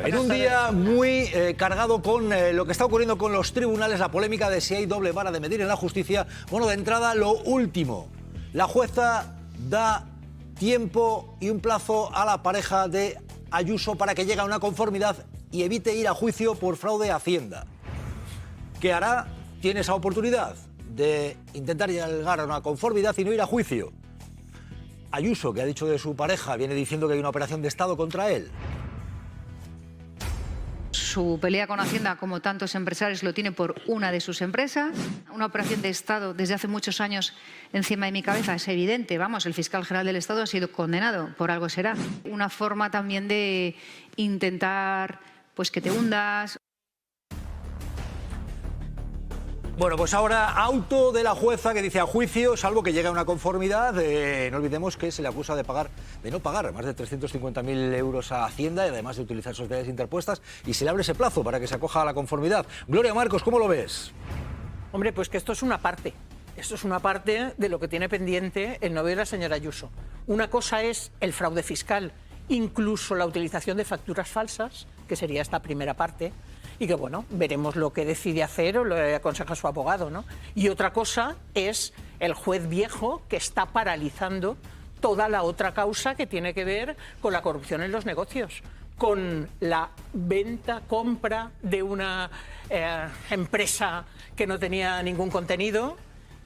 En un día muy cargado con lo que está ocurriendo con los tribunales, la polémica de si hay doble vara de medir en la justicia. Bueno, de entrada, lo último. La jueza da tiempo y un plazo a la pareja de Ayuso para que llegue a una conformidad y evite ir a juicio por fraude a Hacienda. ¿Qué hará? Tiene esa oportunidad de intentar llegar a una conformidad y no ir a juicio. Ayuso, que ha dicho de su pareja, viene diciendo que hay una operación de Estado contra él. Su pelea con Hacienda, como tantos empresarios, lo tiene por una de sus empresas. Una operación de Estado desde hace muchos años encima de mi cabeza, es evidente. Vamos, el fiscal general del Estado ha sido condenado, por algo será. Una forma también de intentar pues que te hundas. Bueno, pues ahora auto de la jueza que dice a juicio, salvo que llegue a una conformidad. No olvidemos que se le acusa de no pagar más de 350.000 euros a Hacienda y además de utilizar sociedades interpuestas, y se le abre ese plazo para que se acoja a la conformidad. Gloria Marcos, ¿cómo lo ves? Hombre, pues que esto es una parte. Esto es una parte de lo que tiene pendiente el novio de la señora Ayuso. Una cosa es el fraude fiscal, incluso la utilización de facturas falsas, que sería esta primera parte, y que, bueno, veremos lo que decide hacer o lo aconseja su abogado, ¿no? Y otra cosa es el juez viejo que está paralizando toda la otra causa que tiene que ver con la corrupción en los negocios, con la venta, compra de una empresa que no tenía ningún contenido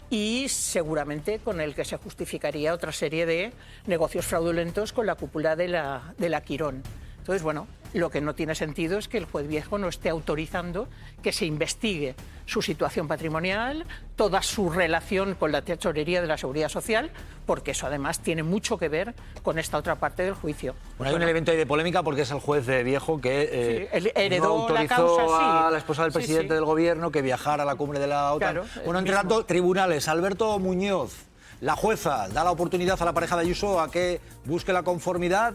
y seguramente con el que se justificaría otra serie de negocios fraudulentos con la cúpula de la Quirón. Entonces, bueno, lo que no tiene sentido es que el juez viejo no esté autorizando que se investigue su situación patrimonial, toda su relación con la tesorería de la Seguridad Social, porque eso además tiene mucho que ver con esta otra parte del juicio. Bueno, hay un elemento ahí de polémica porque es el juez viejo que heredó no autorizó la causa, a la esposa del presidente del gobierno que viajara a la cumbre de la OTAN. Claro, bueno, entre tanto, tribunales, Alberto Muñoz, la jueza da la oportunidad a la pareja de Ayuso a que busque la conformidad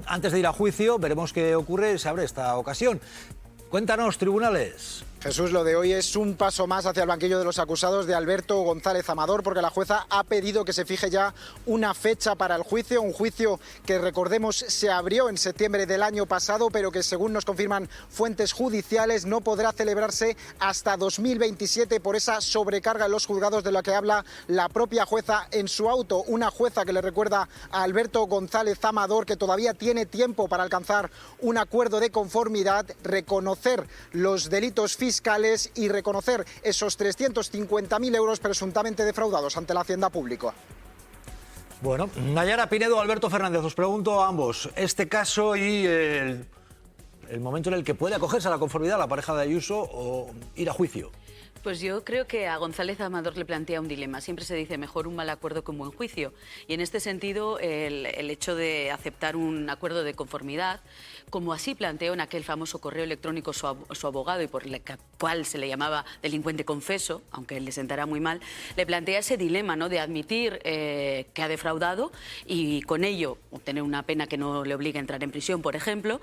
antes de ir a juicio. Veremos qué ocurre, se abre esta ocasión. Cuéntanos, tribunales. Jesús, lo de hoy es un paso más hacia el banquillo de los acusados de Alberto González Amador, porque la jueza ha pedido que se fije ya una fecha para el juicio, un juicio que, recordemos, se abrió en septiembre del año pasado, pero que, según nos confirman fuentes judiciales, no podrá celebrarse hasta 2027 por esa sobrecarga en los juzgados de la que habla la propia jueza en su auto. Una jueza que le recuerda a Alberto González Amador que todavía tiene tiempo para alcanzar un acuerdo de conformidad, reconocer los delitos fiscales y reconocer esos 350.000 euros presuntamente defraudados ante la Hacienda Pública. Bueno, Nayara Pinedo, Alberto Fernández, os pregunto a ambos este caso y el momento en el que puede acogerse a la conformidad la pareja de Ayuso o ir a juicio. Pues yo creo que a González Amador le plantea un dilema. Siempre se dice mejor un mal acuerdo que un buen juicio. Y en este sentido, el hecho de aceptar un acuerdo de conformidad, como así planteó en aquel famoso correo electrónico su abogado y por el cual se le llamaba delincuente confeso, aunque le sentará muy mal, le plantea ese dilema, ¿no?, de admitir que ha defraudado y con ello obtener una pena que no le obligue a entrar en prisión, por ejemplo,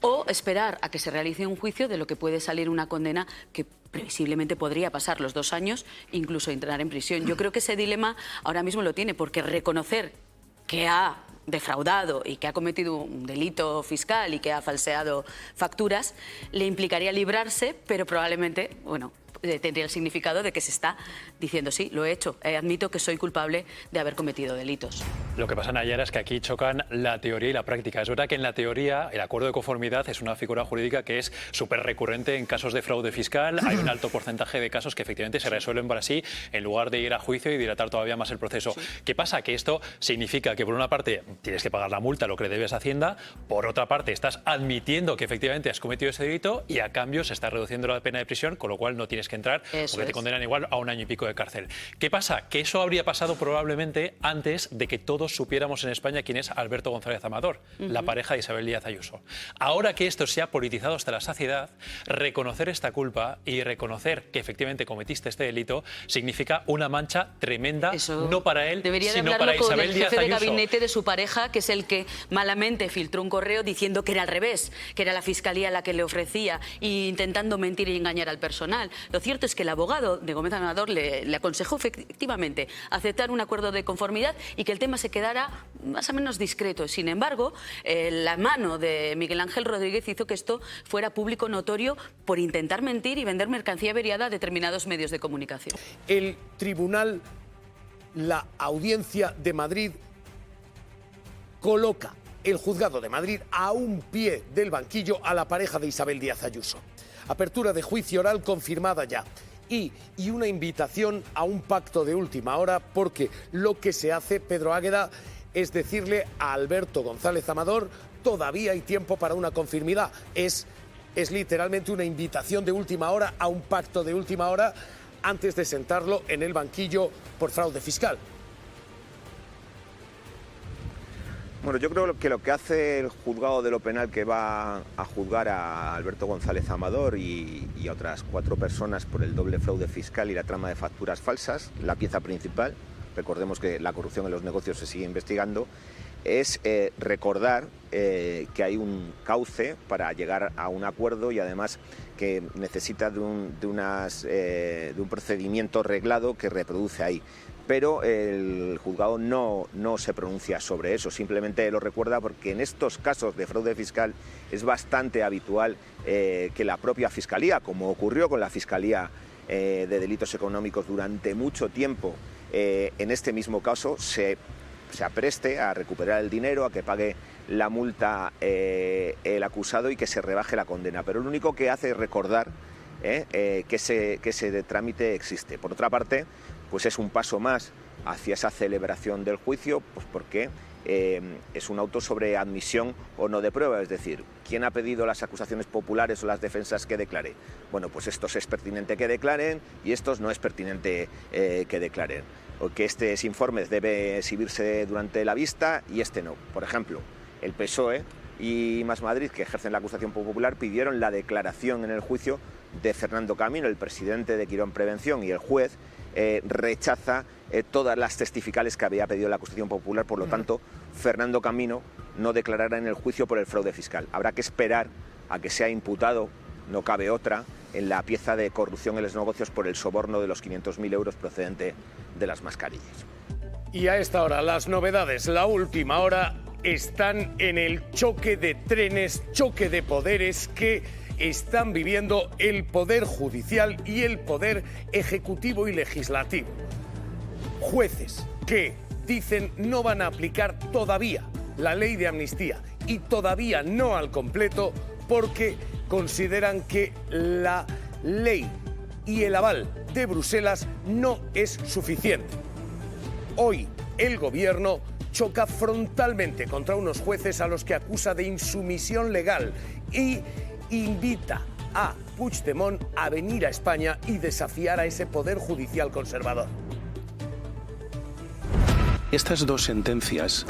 o esperar a que se realice un juicio de lo que puede salir una condena que previsiblemente podría pasar los 2 años, incluso entrar en prisión. Yo creo que ese dilema ahora mismo lo tiene, porque reconocer que ha defraudado y que ha cometido un delito fiscal y que ha falseado facturas le implicaría librarse, pero probablemente, bueno, tendría el significado de que se está diciendo sí, lo he hecho, admito que soy culpable de haber cometido delitos. Lo que pasa, Nayara, es que aquí chocan la teoría y la práctica. Es verdad que en la teoría el acuerdo de conformidad es una figura jurídica que es súper recurrente en casos de fraude fiscal. Hay un alto porcentaje de casos que efectivamente se resuelven para sí en lugar de ir a juicio y dilatar todavía más el proceso. Sí. ¿Qué pasa? Que esto significa que por una parte tienes que pagar la multa, lo que le debes a Hacienda, por otra parte estás admitiendo que efectivamente has cometido ese delito y a cambio se está reduciendo la pena de prisión, con lo cual no tienes que entrar porque te condenan igual a 1 año y pico de cárcel. ¿Qué pasa? Que eso habría pasado probablemente antes de que todos supiéramos en España quién es Alberto González Amador, la pareja de Isabel Díaz Ayuso. Ahora que esto se ha politizado hasta la saciedad, reconocer esta culpa y reconocer que efectivamente cometiste este delito significa una mancha tremenda, eso no para él, sino para Isabel Díaz Ayuso. Debería de hablarlo con el jefe de gabinete de su pareja, que es el que malamente filtró un correo diciendo que era al revés, que era la fiscalía la que le ofrecía e intentando mentir y engañar al personal. Lo cierto es que el abogado de Gómez Amador le aconsejó efectivamente aceptar un acuerdo de conformidad y que el tema se quedara más o menos discreto. Sin embargo, la mano de Miguel Ángel Rodríguez hizo que esto fuera público notorio por intentar mentir y vender mercancía averiada a determinados medios de comunicación. El tribunal, la Audiencia de Madrid, coloca el juzgado de Madrid a un pie del banquillo a la pareja de Isabel Díaz Ayuso. Apertura de juicio oral confirmada ya. Y una invitación a un pacto de última hora, porque lo que se hace, Pedro Águeda, es decirle a Alberto González Amador: todavía hay tiempo para una conformidad. Es literalmente una invitación de última hora a un pacto de última hora antes de sentarlo en el banquillo por fraude fiscal. Bueno, yo creo que lo que hace el juzgado de lo penal, que va a juzgar a Alberto González Amador y a otras 4 personas por el doble fraude fiscal y la trama de facturas falsas, la pieza principal, recordemos que la corrupción en los negocios se sigue investigando, es recordar que hay un cauce para llegar a un acuerdo y además que necesita de un procedimiento reglado que reproduce ahí. Pero el juzgado no se pronuncia sobre eso, simplemente lo recuerda porque en estos casos de fraude fiscal es bastante habitual que la propia Fiscalía, como ocurrió con la Fiscalía de Delitos Económicos durante mucho tiempo, en este mismo caso se apreste a recuperar el dinero, a que pague la multa el acusado y que se rebaje la condena. Pero lo único que hace es recordar que ese trámite existe. Por otra parte, pues es un paso más hacia esa celebración del juicio, pues porque es un auto sobre admisión o no de prueba, es decir, ¿quién ha pedido las acusaciones populares o las defensas que declare? Bueno, pues estos es pertinente que declaren y estos no es pertinente que declaren. O que este informe debe exhibirse durante la vista y este no. Por ejemplo, el PSOE y Más Madrid, que ejercen la acusación popular, pidieron la declaración en el juicio de Fernando Camino, el presidente de Quirón Prevención, y el juez rechaza todas las testificales que había pedido la acusación popular. Por lo tanto, Fernando Camino no declarará en el juicio por el fraude fiscal. Habrá que esperar a que sea imputado, no cabe otra, en la pieza de corrupción en los negocios por el soborno de los 500.000 euros procedente de las mascarillas. Y a esta hora, las novedades, la última hora, están en el choque de trenes, choque de poderes que están viviendo el Poder Judicial y el Poder Ejecutivo y Legislativo. Jueces que dicen no van a aplicar todavía la ley de amnistía y todavía no al completo porque consideran que la ley y el aval de Bruselas no es suficiente. Hoy el Gobierno choca frontalmente contra unos jueces a los que acusa de insumisión legal y invita a Puigdemont a venir a España y desafiar a ese Poder Judicial conservador. Estas 2 sentencias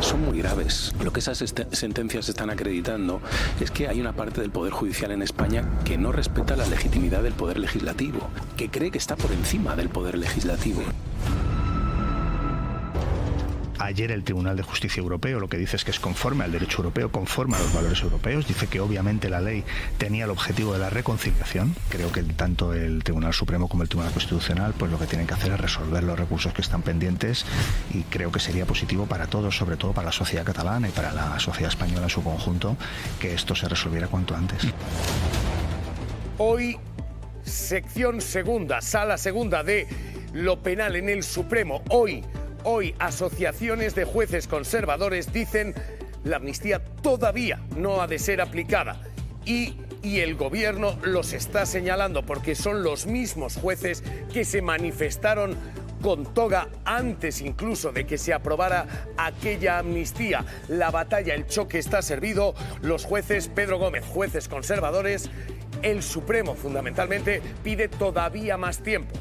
son muy graves. Lo que esas sentencias están acreditando es que hay una parte del Poder Judicial en España que no respeta la legitimidad del Poder Legislativo, que cree que está por encima del Poder Legislativo. Ayer el Tribunal de Justicia Europeo lo que dice es que es conforme al derecho europeo, conforme a los valores europeos. Dice que obviamente la ley tenía el objetivo de la reconciliación. Creo que tanto el Tribunal Supremo como el Tribunal Constitucional pues lo que tienen que hacer es resolver los recursos que están pendientes y creo que sería positivo para todos, sobre todo para la sociedad catalana y para la sociedad española en su conjunto, que esto se resolviera cuanto antes. Hoy, sección segunda, sala segunda de lo penal en el Supremo. Hoy, asociaciones de jueces conservadores dicen la amnistía todavía no ha de ser aplicada y el Gobierno los está señalando porque son los mismos jueces que se manifestaron con toga antes incluso de que se aprobara aquella amnistía. La batalla, el choque está servido. Los jueces, Pedro Gómez, jueces conservadores, el Supremo fundamentalmente pide todavía más tiempo.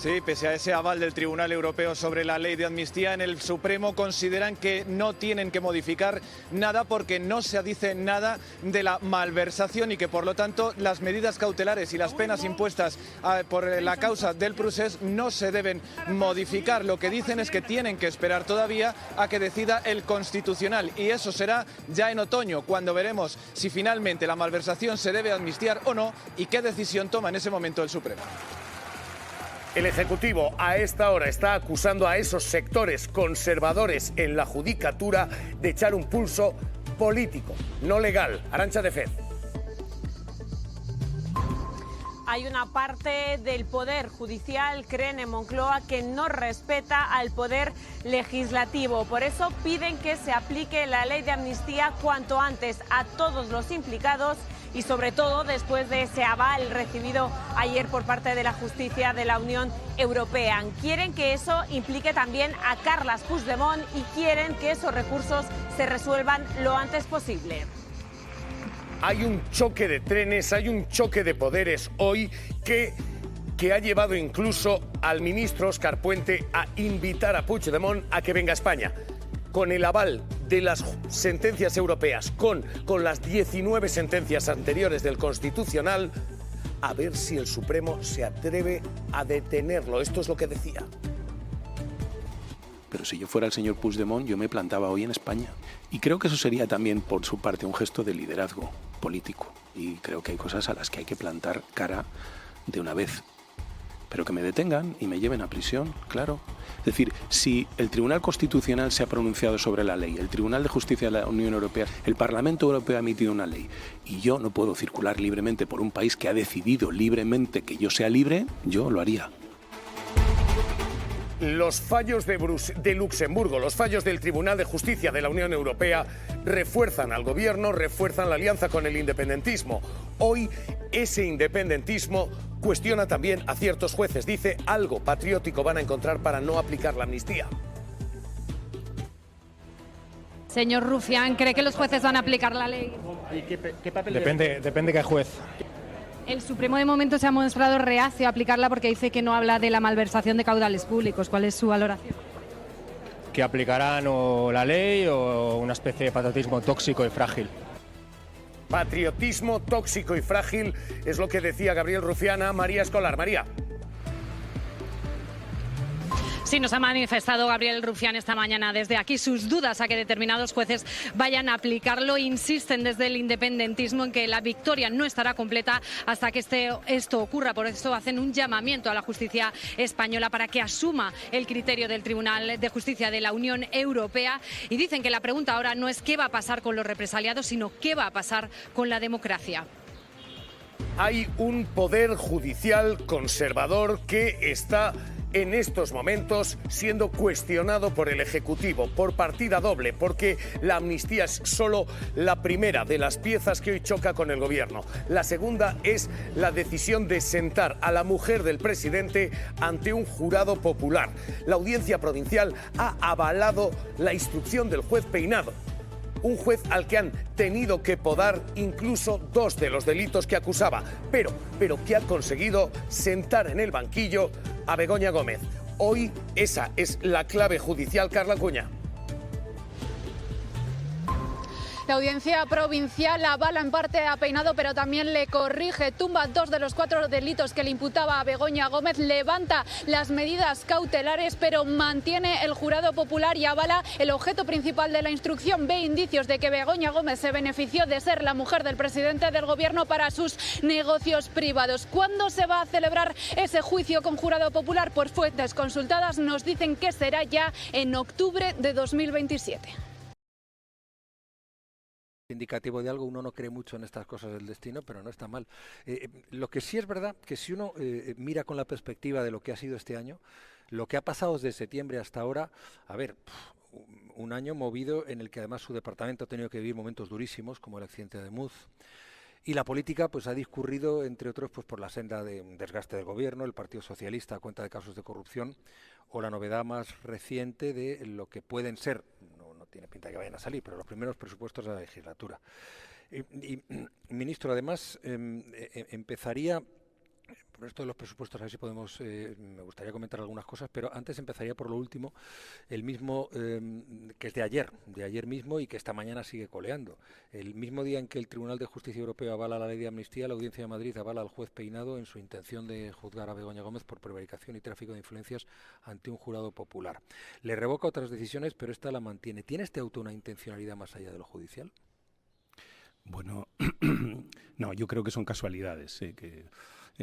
Sí, pese a ese aval del Tribunal Europeo sobre la ley de amnistía, en el Supremo consideran que no tienen que modificar nada porque no se dice nada de la malversación y que, por lo tanto, las medidas cautelares y las penas impuestas por la causa del procés no se deben modificar. Lo que dicen es que tienen que esperar todavía a que decida el Constitucional, y eso será ya en otoño, cuando veremos si finalmente la malversación se debe amnistiar o no y qué decisión toma en ese momento el Supremo. El Ejecutivo a esta hora está acusando a esos sectores conservadores en la judicatura de echar un pulso político, no legal. Arantxa de Fez. Hay una parte del Poder Judicial, creen en Moncloa, que no respeta al Poder Legislativo. Por eso piden que se aplique la ley de amnistía cuanto antes a todos los implicados y sobre todo después de ese aval recibido ayer por parte de la Justicia de la Unión Europea. Quieren que eso implique también a Carles Puigdemont y quieren que esos recursos se resuelvan lo antes posible. Hay un choque de trenes, hay un choque de poderes hoy que ha llevado incluso al ministro Óscar Puente a invitar a Puigdemont a que venga a España. Con el aval de las sentencias europeas, con las 19 sentencias anteriores del Constitucional, a ver si el Supremo se atreve a detenerlo. Esto es lo que decía. Pero si yo fuera el señor Puigdemont, yo me plantaba hoy en España. Y creo que eso sería también, por su parte, un gesto de liderazgo político. Y creo que hay cosas a las que hay que plantar cara de una vez. Pero que me detengan y me lleven a prisión, claro. Es decir, si el Tribunal Constitucional se ha pronunciado sobre la ley, el Tribunal de Justicia de la Unión Europea, el Parlamento Europeo ha emitido una ley, y yo no puedo circular libremente por un país que ha decidido libremente que yo sea libre, yo lo haría. Los fallos de Luxemburgo, los fallos del Tribunal de Justicia de la Unión Europea refuerzan al gobierno, refuerzan la alianza con el independentismo. Hoy ese independentismo cuestiona también a ciertos jueces. Dice, algo patriótico van a encontrar para no aplicar la amnistía. Señor Rufián, ¿cree que los jueces van a aplicar la ley? ¿Qué papel depende qué juez. El Supremo de momento se ha mostrado reacio a aplicarla porque dice que no habla de la malversación de caudales públicos. ¿Cuál es su valoración? Que aplicarán o la ley o una especie de patriotismo tóxico y frágil. Patriotismo tóxico y frágil es lo que decía Gabriel Rufián a María Escolar. María. Sí, nos ha manifestado Gabriel Rufián esta mañana desde aquí sus dudas a que determinados jueces vayan a aplicarlo. Insisten desde el independentismo en que la victoria no estará completa hasta que esto ocurra. Por eso hacen un llamamiento a la justicia española para que asuma el criterio del Tribunal de Justicia de la Unión Europea. Y dicen que la pregunta ahora no es qué va a pasar con los represaliados, sino qué va a pasar con la democracia. Hay un poder judicial conservador que está en estos momentos siendo cuestionado por el Ejecutivo, por partida doble, porque la amnistía es solo la primera de las piezas que hoy choca con el Gobierno. La segunda es la decisión de sentar a la mujer del presidente ante un jurado popular. La Audiencia Provincial ha avalado la instrucción del juez Peinado, un juez al que han tenido que podar incluso 2 de los delitos que acusaba, pero que ha conseguido sentar en el banquillo a Begoña Gómez. Hoy esa es la clave judicial, Carla Cuña. La Audiencia Provincial avala en parte a Peinado, pero también le corrige, tumba 2 de los 4 delitos que le imputaba a Begoña Gómez, levanta las medidas cautelares, pero mantiene el jurado popular y avala el objeto principal de la instrucción. Ve indicios de que Begoña Gómez se benefició de ser la mujer del presidente del Gobierno para sus negocios privados. ¿Cuándo se va a celebrar ese juicio con jurado popular? Pues fuentes consultadas nos dicen que será ya en octubre de 2027. Indicativo de algo, uno no cree mucho en estas cosas del destino, pero no está mal. Lo que sí es verdad que si uno mira con la perspectiva de lo que ha sido este año, lo que ha pasado desde septiembre hasta ahora, a ver, un año movido en el que además su departamento ha tenido que vivir momentos durísimos, como el accidente de Muz, y la política pues ha discurrido, entre otros, pues por la senda de un desgaste del gobierno, el Partido Socialista a cuenta de casos de corrupción, o la novedad más reciente de lo que pueden ser, no tiene pinta de que vayan a salir, pero los primeros presupuestos de la legislatura. Y ministro, además, empezaría Por esto de los presupuestos, a ver si podemos, me gustaría comentar algunas cosas, pero antes empezaría por lo último, el mismo que es de ayer mismo y que esta mañana sigue coleando. El mismo día en que el Tribunal de Justicia Europeo avala la ley de amnistía, la Audiencia de Madrid avala al juez Peinado en su intención de juzgar a Begoña Gómez por prevaricación y tráfico de influencias ante un jurado popular. Le revoca otras decisiones, pero esta la mantiene. ¿Tiene este auto una intencionalidad más allá de lo judicial? Bueno, no, yo creo que son casualidades, que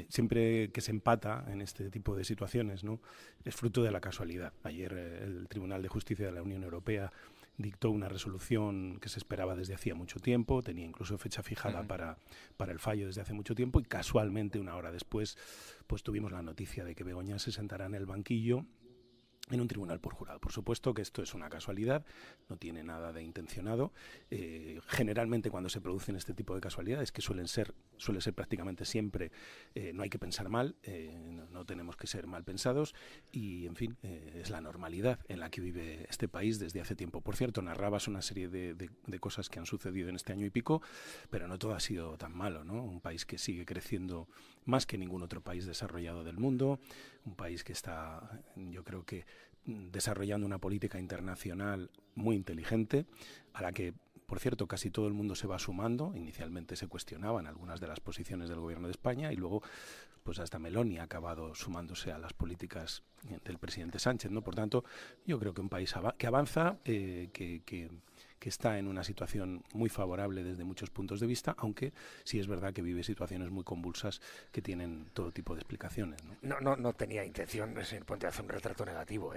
siempre que se empata en este tipo de situaciones, ¿no?, es fruto de la casualidad. Ayer el Tribunal de Justicia de la Unión Europea dictó una resolución que se esperaba desde hacía mucho tiempo, tenía incluso fecha fijada para el fallo desde hace mucho tiempo, y casualmente una hora después pues tuvimos la noticia de que Begoña se sentará en el banquillo en un tribunal por jurado. Por supuesto que esto es una casualidad, no tiene nada de intencionado. Generalmente cuando se producen este tipo de casualidades, que suele ser prácticamente siempre, no hay que pensar mal, no tenemos que ser mal pensados y, en fin, es la normalidad en la que vive este país desde hace tiempo. Por cierto, narrabas una serie de cosas que han sucedido en este año y pico, pero no todo ha sido tan malo, ¿no? Un país que sigue creciendo más que ningún otro país desarrollado del mundo, un país que está, yo creo que, desarrollando una política internacional muy inteligente, a la que, por cierto, casi todo el mundo se va sumando. Inicialmente se cuestionaban algunas de las posiciones del Gobierno de España y luego pues hasta Meloni ha acabado sumándose a las políticas del presidente Sánchez, ¿no? Por tanto, yo creo que un país que avanza, que está en una situación muy favorable desde muchos puntos de vista, aunque sí es verdad que vive situaciones muy convulsas que tienen todo tipo de explicaciones, ¿no? No tenía intención de hacer un retrato negativo,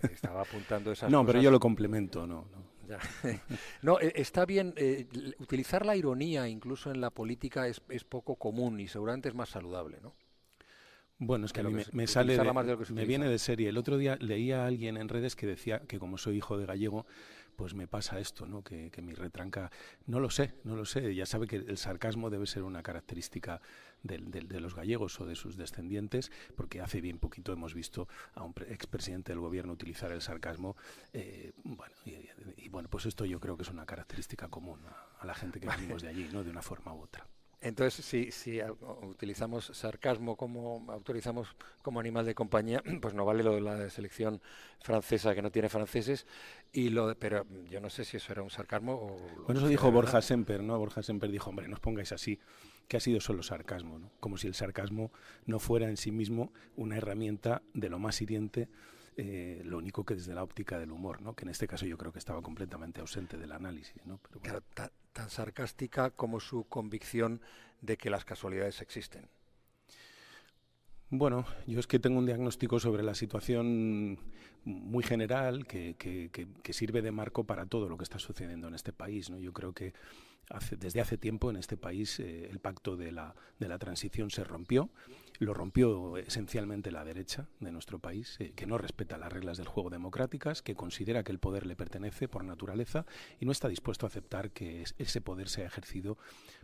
estaba apuntando esas no, cosas. pero yo lo complemento, no. Ya. No, está bien, utilizar la ironía incluso en la política es poco común y seguramente es más saludable, ¿no? Bueno, es que a mí me viene de serie. El otro día leía a alguien en redes que decía que como soy hijo de gallego, pues me pasa esto, ¿no? Que mi retranca, no lo sé, ya sabe que el sarcasmo debe ser una característica de los gallegos o de sus descendientes, porque hace bien poquito hemos visto a un expresidente del gobierno utilizar el sarcasmo, bueno, pues esto yo creo que es una característica común a la gente que venimos de allí, ¿no? De una forma u otra. Entonces, si utilizamos sarcasmo autorizamos como animal de compañía, pues no vale lo de la selección francesa que no tiene franceses, pero yo no sé si eso era un sarcasmo o... Bueno, eso dijo Borja Semper, ¿no? Borja Semper dijo, hombre, no os pongáis así, que ha sido solo sarcasmo, ¿no? Como si el sarcasmo no fuera en sí mismo una herramienta de lo más hiriente, lo único que desde la óptica del humor, ¿no? Que en este caso yo creo que estaba completamente ausente del análisis, ¿no? Pero bueno. Claro, tan sarcástica como su convicción de que las casualidades existen. Bueno, yo es que tengo un diagnóstico sobre la situación muy general que sirve de marco para todo lo que está sucediendo en este país, ¿no? Yo creo que desde hace tiempo en este país el pacto de la transición se rompió. Lo rompió esencialmente la derecha de nuestro país, que no respeta las reglas del juego democráticas, que considera que el poder le pertenece por naturaleza y no está dispuesto a aceptar que ese poder sea ejercido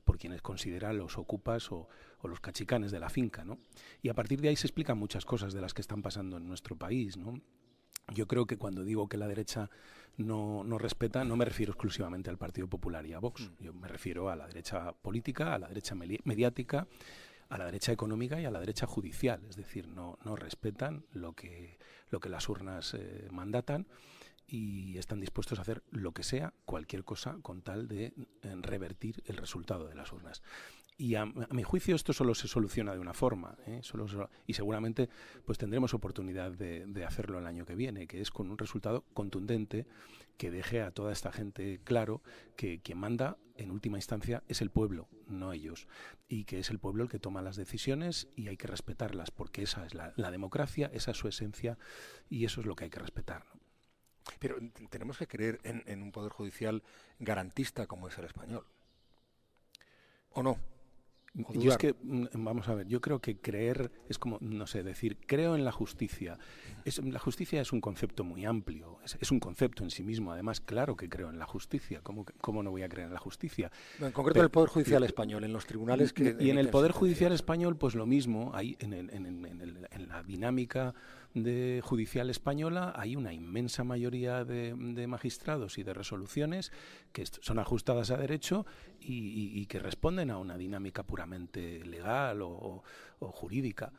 por quienes considera los ocupas o los cachicanes de la finca, ¿no? Y a partir de ahí se explican muchas cosas de las que están pasando en nuestro país, ¿no? Yo creo que cuando digo que la derecha no respeta, no me refiero exclusivamente al Partido Popular y a Vox. Yo me refiero a la derecha política, a la derecha mediática, a la derecha económica y a la derecha judicial. Es decir, no respetan lo que las urnas mandatan y están dispuestos a hacer lo que sea, cualquier cosa, con tal de revertir el resultado de las urnas. Y a mi juicio esto solo se soluciona de una forma, y seguramente pues tendremos oportunidad de hacerlo el año que viene, que es con un resultado contundente que deje a toda esta gente claro que quien manda en última instancia es el pueblo, no ellos, y que es el pueblo el que toma las decisiones y hay que respetarlas, porque esa es la democracia, esa es su esencia y eso es lo que hay que respetar, ¿no? Pero tenemos que creer en un poder judicial garantista como es el español, ¿o no? Yo es que, vamos a ver, yo creo que creer es como, no sé, decir, creo en la justicia. La justicia es un concepto muy amplio, es un concepto en sí mismo. Además, claro que creo en la justila. ¿Cómo no voy a creer en la justicia? En concreto, el Poder Judicial español, en los tribunales que... Y en el Poder Judicial español, pues lo mismo, hay en la dinámica judicial española hay una inmensa mayoría de magistrados y de resoluciones que son ajustadas a derecho y que responden a una dinámica puramente legal o jurídica.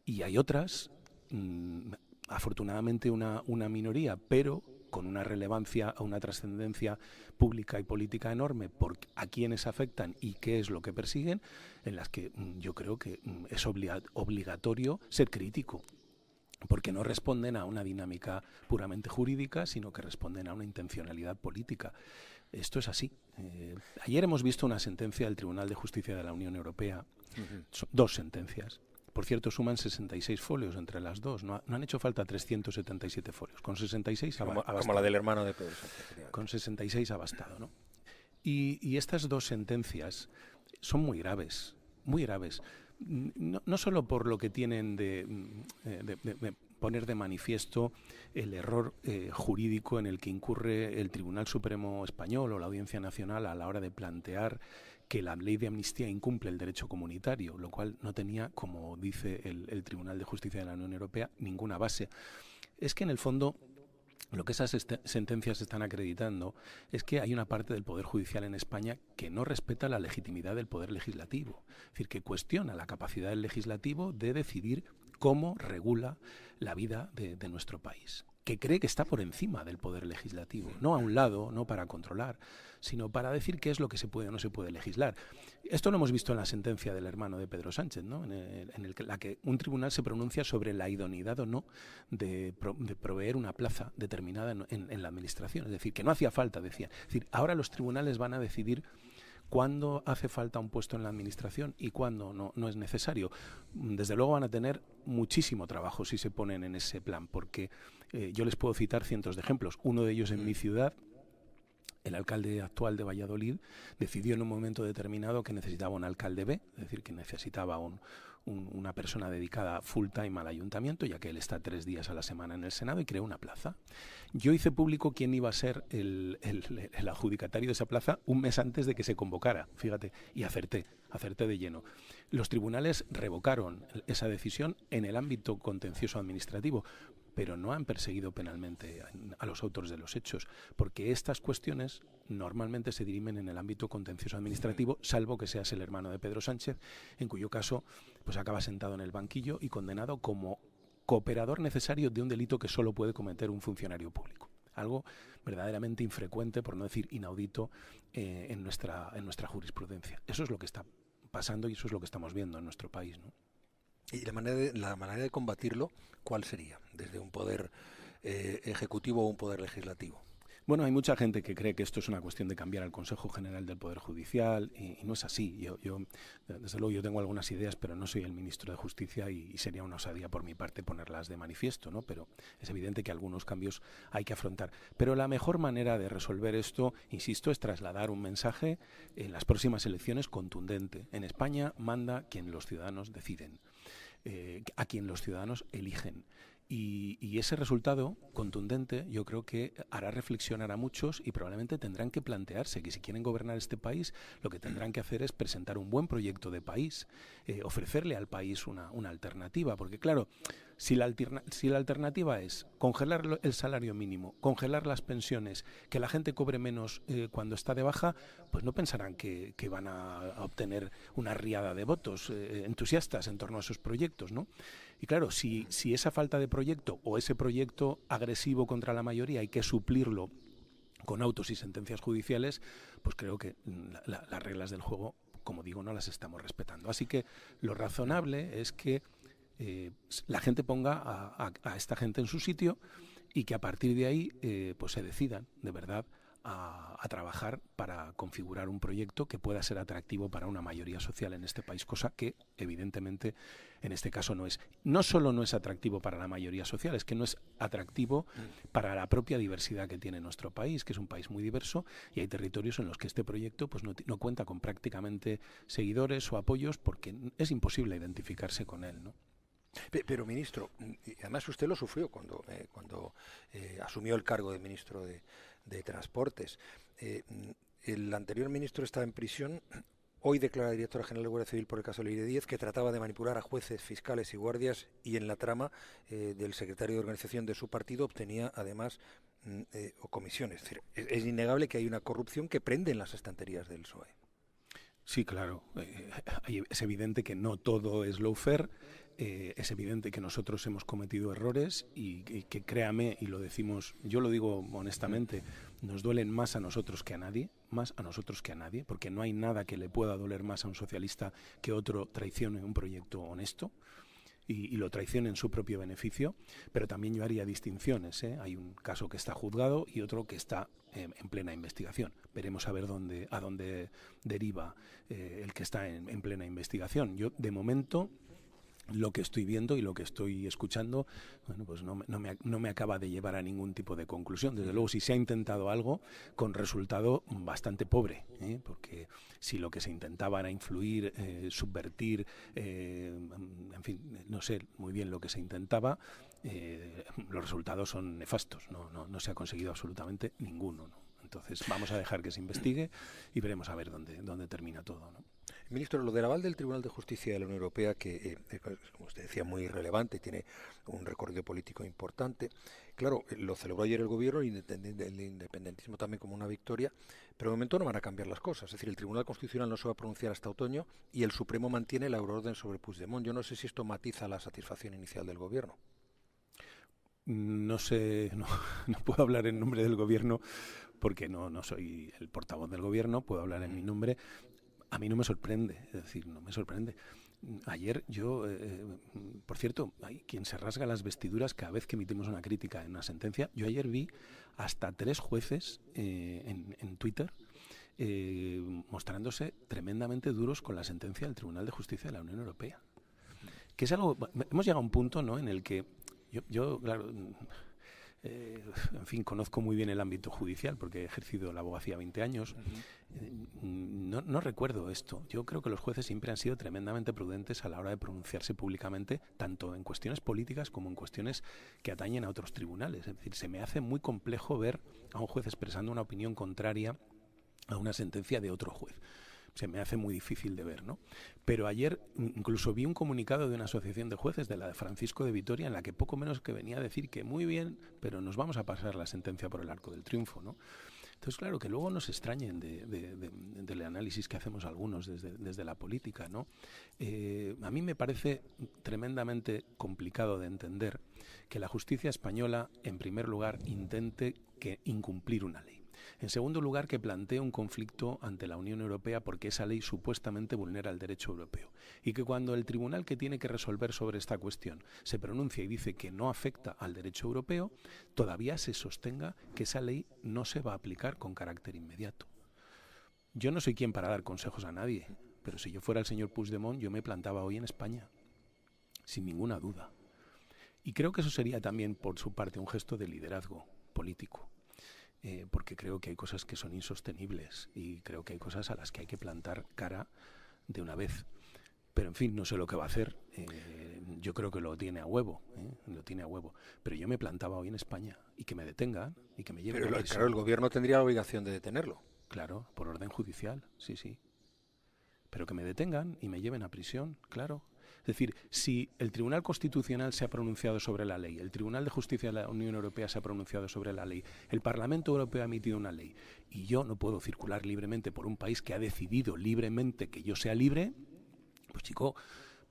Y hay otras, afortunadamente una minoría, pero con una relevancia, una trascendencia pública y política enorme por a quienes afectan y qué es lo que persiguen, en las que yo creo que es obligatorio ser crítico, porque no responden a una dinámica puramente jurídica, sino que responden a una intencionalidad política. Esto es así. Ayer hemos visto una sentencia del Tribunal de Justicia de la Unión Europea, dos sentencias. Por cierto, suman 66 folios entre las dos. No han hecho falta 377 folios. Con 66 ha bastado. Como la del hermano de Pedro Sánchez. Con 66 ha bastado, ¿no? Y estas dos sentencias son muy graves, muy graves. No solo por lo que tienen de poner de manifiesto el error jurídico en el que incurre el Tribunal Supremo Español o la Audiencia Nacional a la hora de plantear que la ley de amnistía incumple el derecho comunitario, lo cual no tenía, como dice el Tribunal de Justicia de la Unión Europea, ninguna base. Es que en el fondo lo que esas sentencias están acreditando es que hay una parte del Poder Judicial en España que no respeta la legitimidad del Poder Legislativo. Es decir, que cuestiona la capacidad del Legislativo de decidir cómo regula la vida de nuestro país, que cree que está por encima del Poder Legislativo, no a un lado, no para controlar, sino para decir qué es lo que se puede o no se puede legislar. Esto lo hemos visto en la sentencia del hermano de Pedro Sánchez, ¿no? en la que un tribunal se pronuncia sobre la idoneidad o no de proveer una plaza determinada en la administración. Es decir, que no hacía falta, decía. Es decir, ahora los tribunales van a decidir cuándo hace falta un puesto en la administración y cuándo no es necesario. Desde luego van a tener muchísimo trabajo si se ponen en ese plan, porque yo les puedo citar cientos de ejemplos. Uno de ellos en mi ciudad, el alcalde actual de Valladolid decidió en un momento determinado que necesitaba un alcalde B, es decir, que necesitaba una persona dedicada full time al ayuntamiento, ya que él está 3 días a la semana en el Senado, y creó una plaza. Yo hice público quién iba a ser el adjudicatario de esa plaza un mes antes de que se convocara, fíjate, y acerté de lleno. Los tribunales revocaron esa decisión en el ámbito contencioso administrativo, pero no han perseguido penalmente a los autores de los hechos, porque estas cuestiones normalmente se dirimen en el ámbito contencioso administrativo, salvo que seas el hermano de Pedro Sánchez, en cuyo caso pues acaba sentado en el banquillo y condenado como cooperador necesario de un delito que solo puede cometer un funcionario público. Algo verdaderamente infrecuente, por no decir inaudito, en nuestra jurisprudencia. Eso es lo que está pasando y eso es lo que estamos viendo en nuestro país, ¿no? ¿Y la manera de combatirlo, cuál sería? ¿Desde un poder ejecutivo o un poder legislativo? Bueno, hay mucha gente que cree que esto es una cuestión de cambiar al Consejo General del Poder Judicial y no es así. Yo desde luego, yo tengo algunas ideas, pero no soy el ministro de Justicia y sería una osadía por mi parte ponerlas de manifiesto, ¿no? Pero es evidente que algunos cambios hay que afrontar. Pero la mejor manera de resolver esto, insisto, es trasladar un mensaje en las próximas elecciones contundente. En España manda quien los ciudadanos deciden, a quien los ciudadanos eligen. Y ese resultado contundente yo creo que hará reflexionar a muchos y probablemente tendrán que plantearse que si quieren gobernar este país lo que tendrán que hacer es presentar un buen proyecto de país, ofrecerle al país una alternativa, porque claro, si la alternativa es congelar el salario mínimo, congelar las pensiones, que la gente cobre menos cuando está de baja, pues no pensarán que van a obtener una riada de votos entusiastas en torno a esos proyectos, ¿no? Y claro, si esa falta de proyecto o ese proyecto agresivo contra la mayoría hay que suplirlo con autos y sentencias judiciales, pues creo que las reglas del juego, como digo, no las estamos respetando. Así que lo razonable es que la gente ponga a esta gente en su sitio y que a partir de ahí pues se decidan de verdad a trabajar para configurar un proyecto que pueda ser atractivo para una mayoría social en este país, cosa que evidentemente en este caso no es. No solo no es atractivo para la mayoría social, es que no es atractivo para la propia diversidad que tiene nuestro país, que es un país muy diverso y hay territorios en los que este proyecto pues no cuenta con prácticamente seguidores o apoyos porque es imposible identificarse con él, ¿no? Pero, ministro, además usted lo sufrió cuando asumió el cargo de ministro de Transportes. El anterior ministro estaba en prisión Hoy declara directora general de Guardia Civil por el caso Leire Díez, que trataba de manipular a jueces, fiscales y guardias, y en la trama del secretario de organización de su partido obtenía además comisiones. Es decir, es innegable que hay una corrupción que prende en las estanterías del PSOE. Sí, claro. Es evidente que no todo es lawfare. Es evidente que nosotros hemos cometido errores y que créame, y lo decimos, yo lo digo honestamente, nos duelen más a nosotros que a nadie, porque no hay nada que le pueda doler más a un socialista que otro traicione un proyecto honesto y lo traicione en su propio beneficio, pero también yo haría distinciones, ¿eh? Hay un caso que está juzgado y otro que está en plena investigación. Veremos a ver a dónde deriva el que está en plena investigación. Yo, de momento, lo que estoy viendo y lo que estoy escuchando, bueno, pues no me acaba de llevar a ningún tipo de conclusión. Desde luego, si se ha intentado algo con resultado bastante pobre, porque si lo que se intentaba era influir, subvertir, en fin, no sé muy bien lo que se intentaba, los resultados son nefastos, no se ha conseguido absolutamente ninguno, ¿no? Entonces vamos a dejar que se investigue y veremos a ver dónde termina todo, ¿no? Ministro, lo del aval del Tribunal de Justicia de la Unión Europea, que como usted decía, muy relevante, tiene un recorrido político importante. Claro, lo celebró ayer el gobierno, el independentismo también como una victoria, pero de momento no van a cambiar las cosas. Es decir, el Tribunal Constitucional no se va a pronunciar hasta otoño y el Supremo mantiene la euroorden sobre Puigdemont. Yo no sé si esto matiza la satisfacción inicial del gobierno. No sé, no puedo hablar en nombre del gobierno porque no soy el portavoz del gobierno, puedo hablar en mi nombre. A mí no me sorprende, es decir, no me sorprende. Ayer yo, por cierto, hay quien se rasga las vestiduras cada vez que emitimos una crítica en una sentencia. Yo ayer vi hasta 3 jueces en Twitter mostrándose tremendamente duros con la sentencia del Tribunal de Justicia de la Unión Europea. Que es algo, hemos llegado a un punto, ¿no?, en el que yo claro, en fin, conozco muy bien el ámbito judicial porque he ejercido la abogacía 20 años. No recuerdo esto. Yo creo que los jueces siempre han sido tremendamente prudentes a la hora de pronunciarse públicamente, tanto en cuestiones políticas como en cuestiones que atañen a otros tribunales. Es decir, se me hace muy complejo ver a un juez expresando una opinión contraria a una sentencia de otro juez. Se me hace muy difícil de ver, ¿no? Pero ayer incluso vi un comunicado de una asociación de jueces, de la de Francisco de Vitoria, en la que poco menos que venía a decir que muy bien, pero nos vamos a pasar la sentencia por el arco del triunfo, ¿no? Entonces, claro, que luego nos extrañen del análisis que hacemos algunos desde la política, ¿no? A mí me parece tremendamente complicado de entender que la justicia española, en primer lugar, intente incumplir una ley. En segundo lugar, que plantee un conflicto ante la Unión Europea porque esa ley supuestamente vulnera el derecho europeo. Y que cuando el tribunal que tiene que resolver sobre esta cuestión se pronuncia y dice que no afecta al derecho europeo, todavía se sostenga que esa ley no se va a aplicar con carácter inmediato. Yo no soy quien para dar consejos a nadie, pero si yo fuera el señor Puigdemont, yo me plantaba hoy en España, sin ninguna duda. Y creo que eso sería también, por su parte, un gesto de liderazgo político. Porque creo que hay cosas que son insostenibles y creo que hay cosas a las que hay que plantar cara de una vez. Pero en fin, no sé lo que va a hacer. Yo creo que lo tiene a huevo, pero yo me plantaba hoy en España y que me detengan y que me lleven a prisión. Claro, el gobierno tendría la obligación de detenerlo. Claro, por orden judicial, sí. Pero que me detengan y me lleven a prisión, claro. Es decir, si el Tribunal Constitucional se ha pronunciado sobre la ley, el Tribunal de Justicia de la Unión Europea se ha pronunciado sobre la ley, el Parlamento Europeo ha emitido una ley y yo no puedo circular libremente por un país que ha decidido libremente que yo sea libre, pues chico,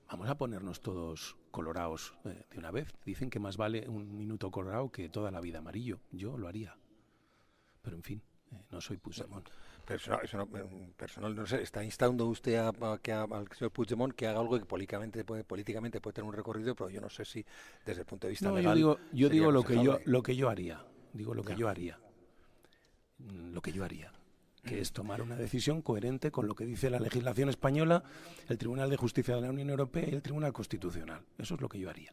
vamos a ponernos todos colorados de una vez. Dicen que más vale un minuto colorado que toda la vida amarillo. Yo lo haría. Pero en fin, no soy Puigdemont. Personal, no sé, ¿está instando usted al señor Puigdemont que haga algo que políticamente puede tener un recorrido, pero yo no sé si desde el punto de vista legal... Yo digo lo que yo haría. Digo lo que yo haría. Lo que yo haría. Que es tomar una decisión coherente con lo que dice la legislación española, el Tribunal de Justicia de la Unión Europea y el Tribunal Constitucional. Eso es lo que yo haría.